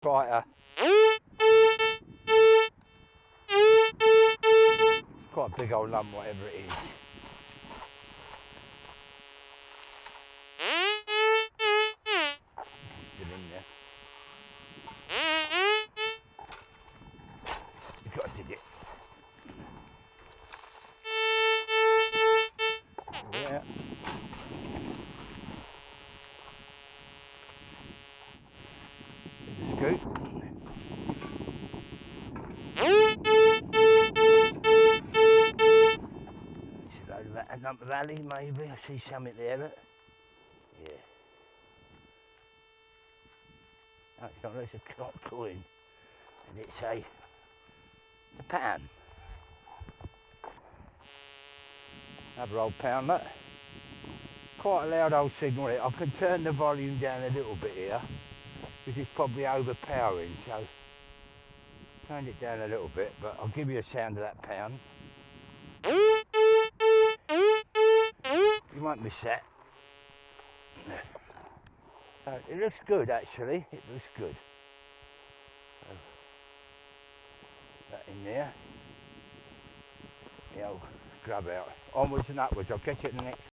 quite a big old lump, whatever it is. Still in there. You've got to dig it. Yeah. The scoop. Should over that up the valley, maybe. I see something there, look. Yeah. No, it's not, it's a coin. And it's a pound. Another old pound, look. Quite a loud old signal here. I can turn the volume down a little bit here, because it's probably overpowering, so turned it down a little bit, but I'll give you a sound of that pound. You won't miss that. So it looks good, actually. It looks good. So, that in there. The old grub out. Onwards and upwards. I'll catch you in the next